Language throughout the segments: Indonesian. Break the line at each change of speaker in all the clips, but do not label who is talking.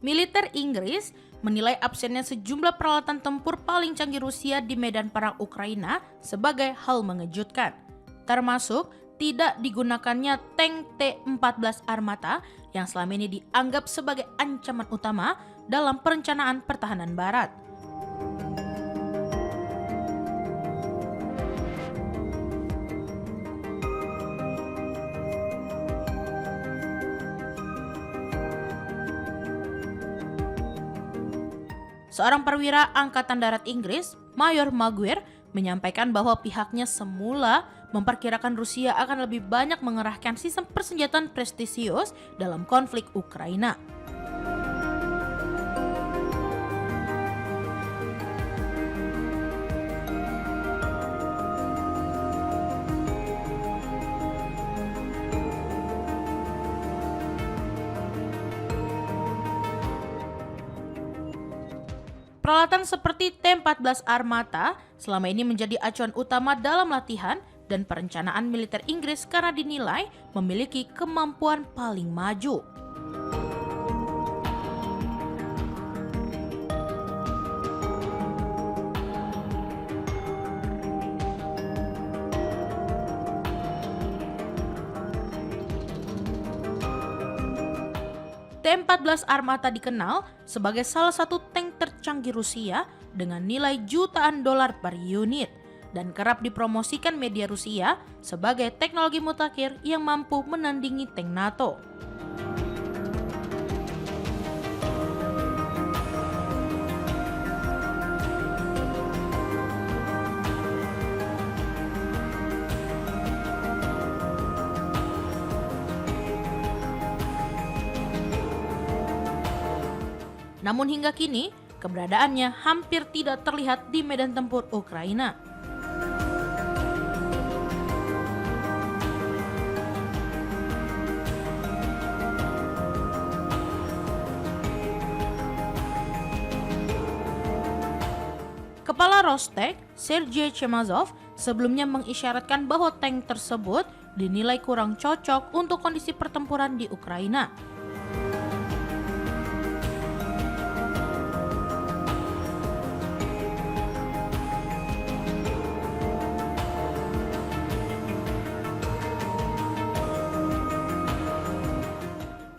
Militer Inggris menilai absennya sejumlah peralatan tempur paling canggih Rusia di medan perang Ukraina sebagai hal mengejutkan, termasuk tidak digunakannya tank T-14 Armata yang selama ini dianggap sebagai ancaman utama dalam perencanaan pertahanan Barat. Seorang perwira Angkatan Darat Inggris, Mayor Maguire, menyampaikan bahwa pihaknya semula memperkirakan Rusia akan lebih banyak mengerahkan sistem persenjataan prestisius dalam konflik Ukraina. Peralatan seperti T-14 Armata selama ini menjadi acuan utama dalam latihan dan perencanaan militer Inggris karena dinilai memiliki kemampuan paling maju. T-14 Armata dikenal sebagai salah satu tank tercanggih Rusia dengan nilai jutaan dolar per unit dan kerap dipromosikan media Rusia sebagai teknologi mutakhir yang mampu menandingi tank NATO. Namun hingga kini, keberadaannya hampir tidak terlihat di medan tempur Ukraina. Kepala Rostec, Sergei Chemazov, sebelumnya mengisyaratkan bahwa tank tersebut dinilai kurang cocok untuk kondisi pertempuran di Ukraina.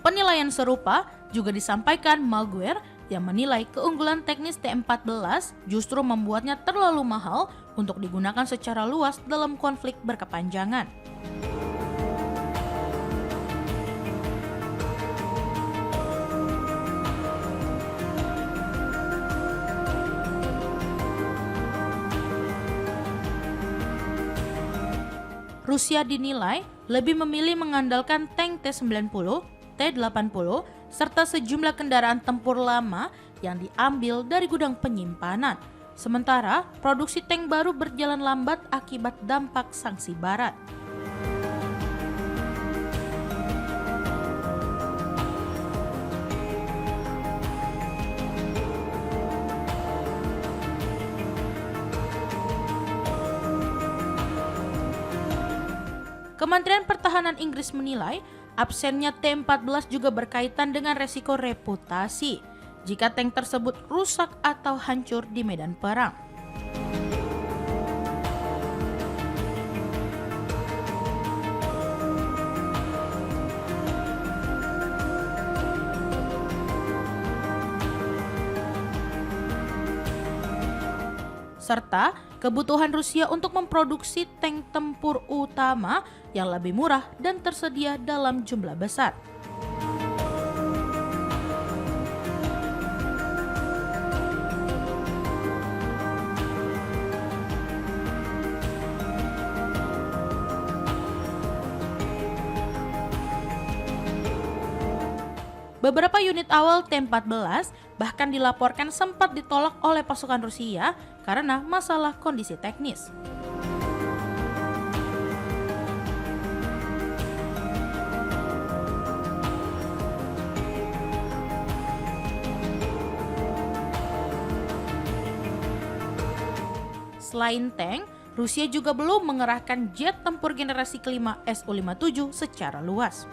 Penilaian serupa juga disampaikan Maguire yang menilai keunggulan teknis T-14 justru membuatnya terlalu mahal untuk digunakan secara luas dalam konflik berkepanjangan. Rusia dinilai lebih memilih mengandalkan tank T-90, T-80, serta sejumlah kendaraan tempur lama yang diambil dari gudang penyimpanan. Sementara produksi tank baru berjalan lambat akibat dampak sanksi Barat. Kementerian Pertahanan Inggris menilai absennya T-14 juga berkaitan dengan resiko reputasi jika tank tersebut rusak atau hancur di medan perang. Serta kebutuhan Rusia untuk memproduksi tank tempur utama yang lebih murah dan tersedia dalam jumlah besar. Beberapa unit awal T-14 bahkan dilaporkan sempat ditolak oleh pasukan Rusia karena masalah kondisi teknis. Selain tank, Rusia juga belum mengerahkan jet tempur generasi kelima Su-57 secara luas.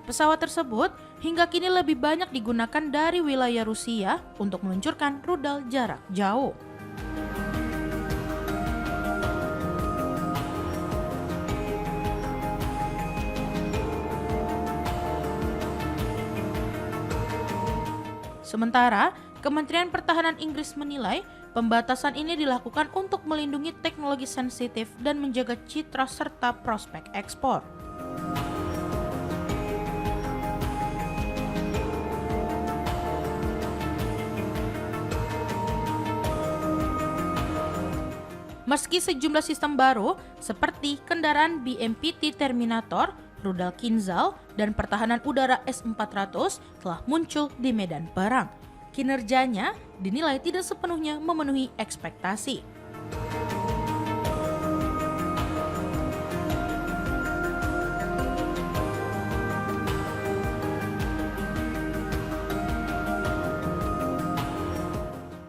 Pesawat tersebut hingga kini lebih banyak digunakan dari wilayah Rusia untuk meluncurkan rudal jarak jauh. Sementara, Kementerian Pertahanan Inggris menilai pembatasan ini dilakukan untuk melindungi teknologi sensitif dan menjaga citra serta prospek ekspor. Meski sejumlah sistem baru seperti kendaraan BMPT Terminator, rudal Kinzhal, dan pertahanan udara S-400 telah muncul di medan perang, kinerjanya dinilai tidak sepenuhnya memenuhi ekspektasi.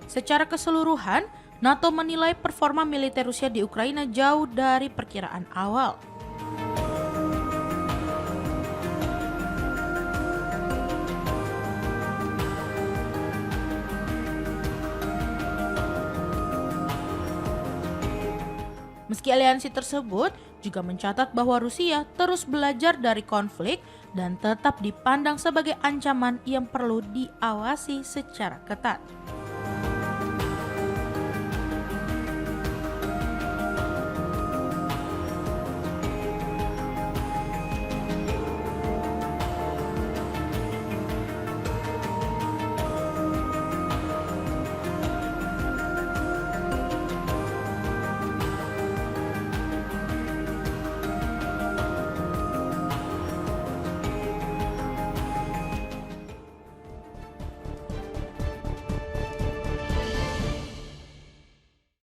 Secara keseluruhan, NATO menilai performa militer Rusia di Ukraina jauh dari perkiraan awal. Meski aliansi tersebut juga mencatat bahwa Rusia terus belajar dari konflik dan tetap dipandang sebagai ancaman yang perlu diawasi secara ketat.